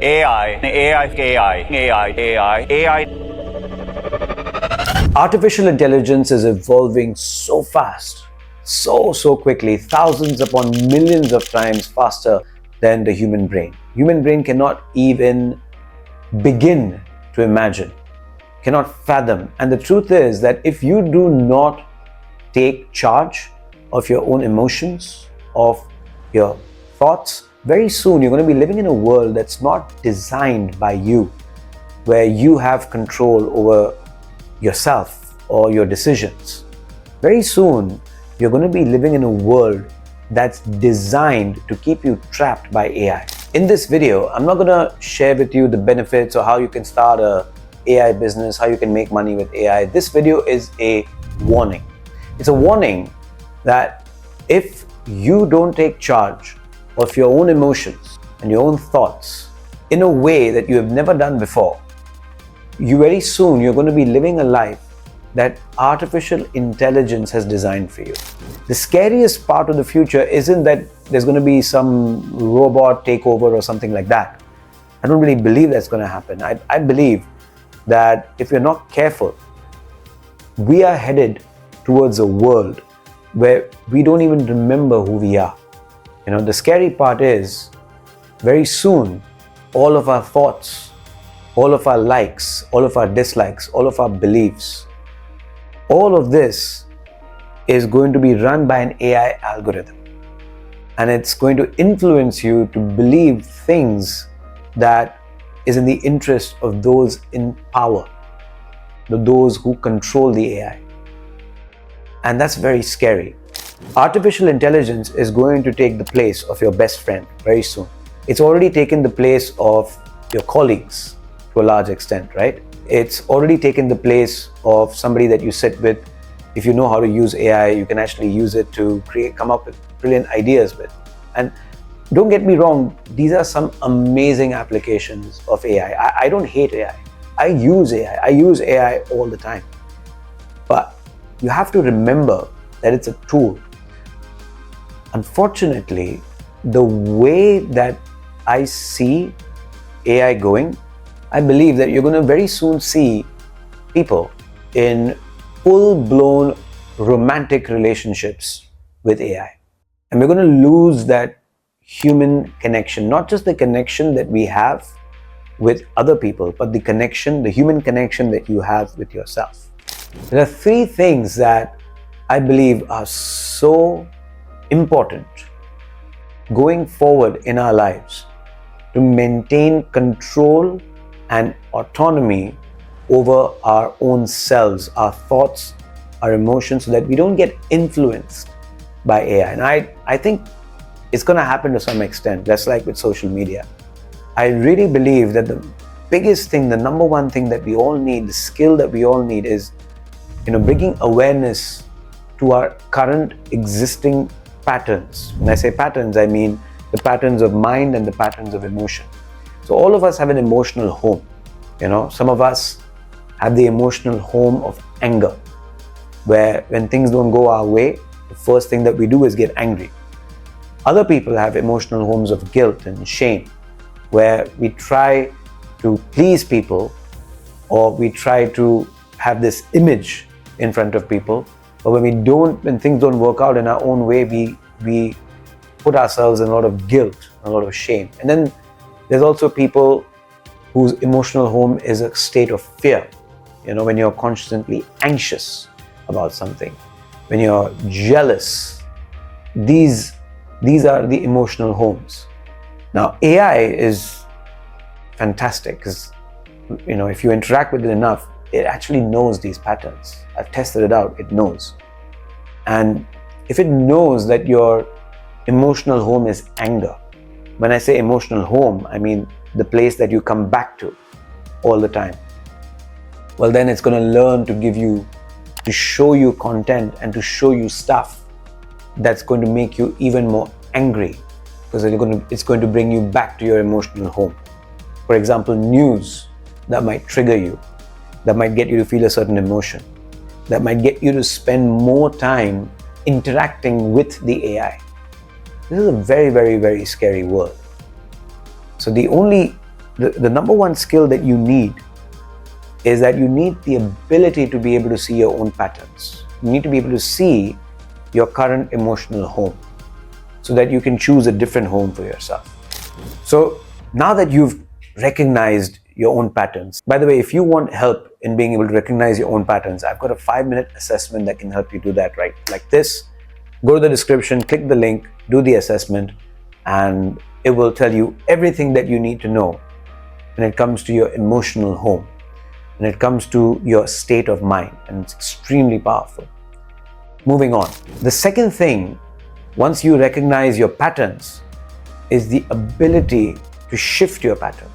AI. Artificial intelligence is evolving so fast, so quickly, thousands upon millions of times faster than the human brain. Human brain cannot even begin to imagine, cannot fathom. And the truth is that if you do not take charge of your own emotions, of your thoughts, very soon you're going to be living in a world that's not designed by you, where you have control over yourself or your decisions. Very soon you're going to be living in a world that's designed to keep you trapped by AI. In this video, I'm not going to share with you the benefits or how you can start a AI business, how you can make money with AI. This video is a warning. It's a warning that if you don't take charge of your own emotions and your own thoughts in a way that you have never done before, very soon you're going to be living a life that artificial intelligence has designed for you. The scariest part of the future isn't that there's going to be some robot takeover or something like that. I don't really believe that's going to happen. I believe that if you're not careful, we are headed towards a world where we don't even remember who we are. The scary part is very soon all of our thoughts, all of our likes, all of our dislikes, all of our beliefs, all of this is going to be run by an AI algorithm. And it's going to influence you to believe things that is in the interest of those in power, those who control the AI. And that's very scary. Artificial intelligence is going to take the place of your best friend very soon. It's already taken the place of your colleagues to a large extent, right? It's already taken the place of somebody that you sit with. If you know how to use AI, you can actually use it to come up with brilliant ideas with. And don't get me wrong, these are some amazing applications of AI. I don't hate AI. I use AI. I use AI all the time. But you have to remember that it's a tool. Unfortunately, the way that I see AI going, I believe that you're going to very soon see people in full-blown romantic relationships with AI. And we're going to lose that human connection, not just the connection that we have with other people, but the human connection that you have with yourself. There are three things that I believe are so important going forward in our lives to maintain control and autonomy over our own selves, our thoughts, our emotions, so that we don't get influenced by AI. And I think it's going to happen to some extent, just like with social media. I really believe that the biggest thing, the number one thing that we all need, the skill that we all need is bringing awareness to our current existing patterns. When I say patterns, I mean the patterns of mind and the patterns of emotion. So all of us have an emotional home. Some of us have the emotional home of anger, where when things don't go our way, the first thing that we do is get angry. Other people have emotional homes of guilt and shame, where we try to please people, or we try to have this image in front of people. But when things don't work out in our own way, we put ourselves in a lot of guilt, a lot of shame. And then there's also people whose emotional home is a state of fear. When you're constantly anxious about something, when you're jealous, these are the emotional homes. Now, AI is fantastic because, if you interact with it enough, it actually knows these patterns. I've tested it out, it knows. And if it knows that your emotional home is anger, when I say emotional home, I mean the place that you come back to all the time, well, then it's going to learn to show you content and to show you stuff that's going to make you even more angry, because it's going to bring you back to your emotional home. For example, news that might trigger you, that might get you to feel a certain emotion, that might get you to spend more time interacting with the AI. This is a very, very, very scary world. So the only the number one skill that you need is that you need the ability to be able to see your own patterns. You need to be able to see your current emotional home so that you can choose a different home for yourself. So now that you've recognized your own patterns, by the way, if you want help in being able to recognize your own patterns, I've got a 5-minute assessment that can help you do that, right? Like this. Go to the description, click the link, do the assessment, and it will tell you everything that you need to know when it comes to your emotional home, when it comes to your state of mind, and it's extremely powerful. Moving on. The second thing, once you recognize your patterns, is the ability to shift your patterns.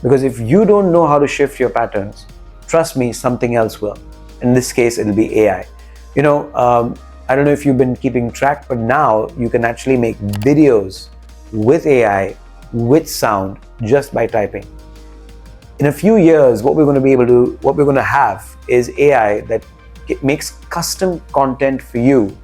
Because if you don't know how to shift your patterns, trust me, something else will. In this case, it'll be AI. I don't know if you've been keeping track, but now you can actually make videos with AI, with sound, just by typing. In a few years, what we're going to have is AI that makes custom content for you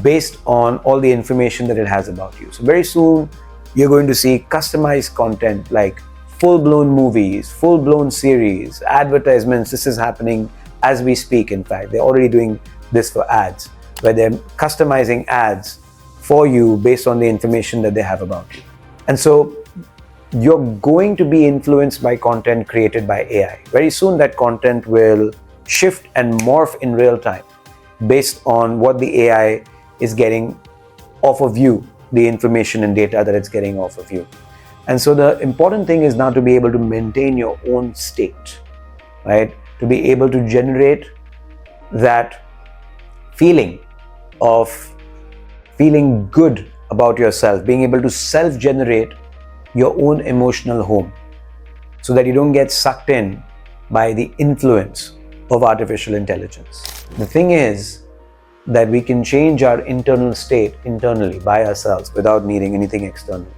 based on all the information that it has about you. So very soon, you're going to see customized content like full-blown movies, full-blown series, advertisements. This is happening as we speak, in fact. They're already doing this for ads, where they're customizing ads for you based on the information that they have about you. And so you're going to be influenced by content created by AI. Very soon that content will shift and morph in real time based on what the AI is getting off of you, the information and data that it's getting off of you. And so the important thing is now to be able to maintain your own state, right? To be able to generate that feeling of feeling good about yourself, being able to self-generate your own emotional home so that you don't get sucked in by the influence of artificial intelligence. The thing is that we can change our internal state internally by ourselves without needing anything externally.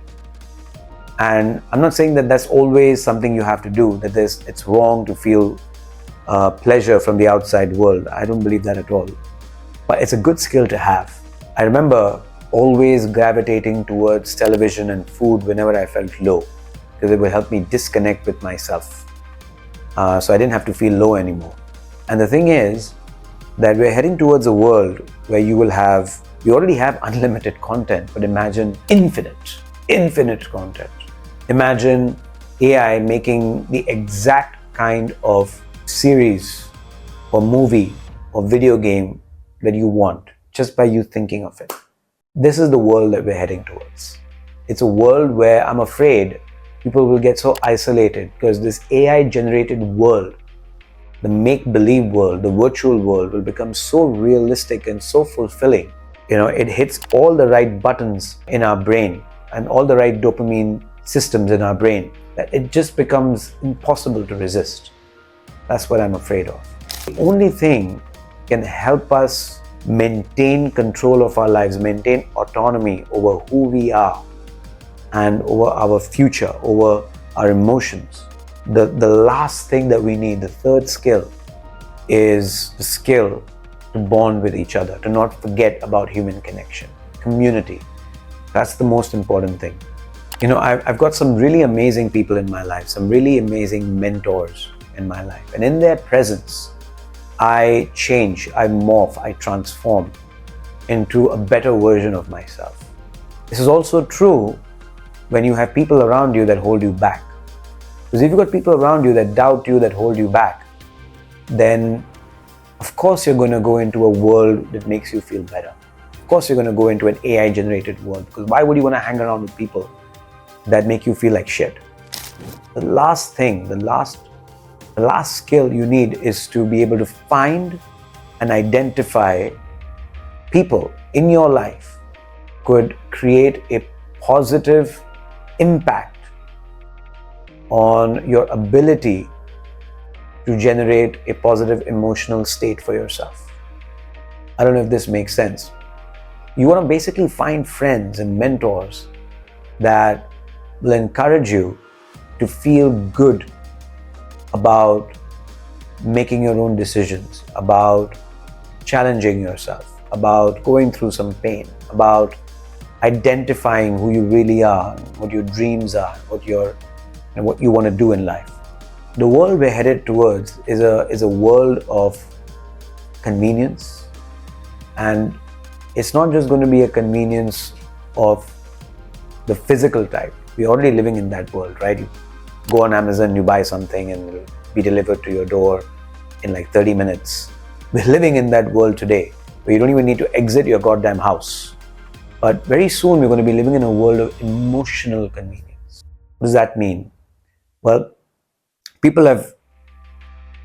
And I'm not saying that that's always something you have to do, that it's wrong to feel pleasure from the outside world. I don't believe that at all. But it's a good skill to have. I remember always gravitating towards television and food whenever I felt low, because it would help me disconnect with myself. So I didn't have to feel low anymore. And the thing is that we're heading towards a world where you already have unlimited content, but imagine infinite content. Imagine AI making the exact kind of series or movie or video game that you want just by you thinking of it. This is the world that we're heading towards. It's a world where I'm afraid people will get so isolated because this AI generated world, the make-believe world, the virtual world will become so realistic and so fulfilling. It hits all the right buttons in our brain and all the right dopamine systems in our brain that it just becomes impossible to resist. That's what I'm afraid of. The only thing can help us maintain control of our lives, maintain autonomy over who we are and over our future, over our emotions. The last thing that we need, the third skill, is the skill to bond with each other, to not forget about human connection, community. That's the most important thing. I've got some really amazing people in my life, some really amazing mentors in my life. And in their presence, I change, I morph, I transform into a better version of myself. This is also true when you have people around you that hold you back. Because if you've got people around you that doubt you, that hold you back, then of course you're going to go into a world that makes you feel better. Of course you're going to go into an AI-generated world, because why would you want to hang around with people that make you feel like shit? The last thing, the last skill you need is to be able to find and identify people in your life could create a positive impact on your ability to generate a positive emotional state for yourself. I don't know if this makes sense. You want to basically find friends and mentors that will encourage you to feel good about making your own decisions, about challenging yourself, about going through some pain, about identifying who you really are, what your dreams are, what your and what you want to do in life. The world we're headed towards is a world of convenience, and it's not just going to be a convenience of the physical type. We're already living in that world, right? You go on Amazon, you buy something, and it'll be delivered to your door in like 30 minutes. We're living in that world today, where you don't even need to exit your goddamn house. But very soon, we're going to be living in a world of emotional convenience. What does that mean? Well, people have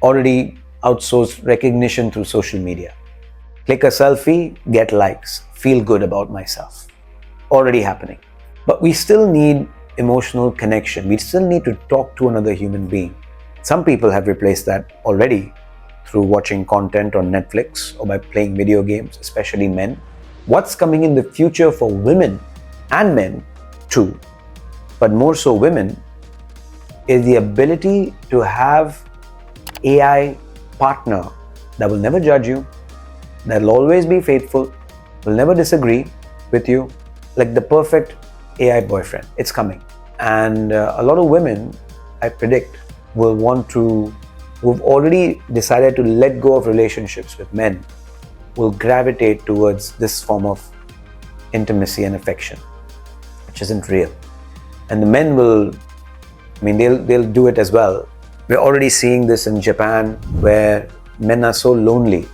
already outsourced recognition through social media. Click a selfie, get likes, feel good about myself. Already happening. But we still need emotional connection. We still need to talk to another human being. Some people have replaced that already through watching content on Netflix or by playing video games, especially men. What's coming in the future for women and men too, but more so women, is the ability to have AI partner that will never judge you, that will always be faithful, will never disagree with you, like the perfect AI boyfriend. It's coming. And a lot of women, I predict, who've already decided to let go of relationships with men, will gravitate towards this form of intimacy and affection, which isn't real. And the men will, they'll do it as well. We're already seeing this in Japan, where men are so lonely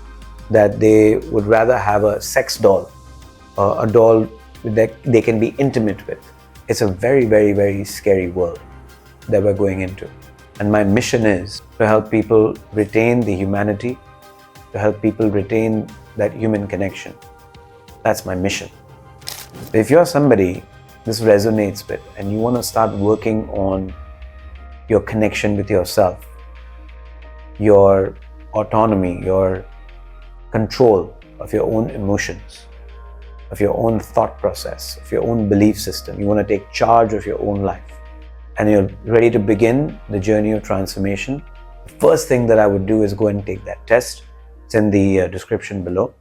that they would rather have a sex doll, a doll that they can be intimate with. It's a very, very, very scary world that we're going into. And my mission is to help people retain the humanity, to help people retain that human connection. That's my mission. If you're somebody this resonates with and you want to start working on your connection with yourself, your autonomy, your control of your own emotions, of your own thought process, of your own belief system, you want to take charge of your own life, and you're ready to begin the journey of transformation, the first thing that I would do is go and take that test. It's in the description below.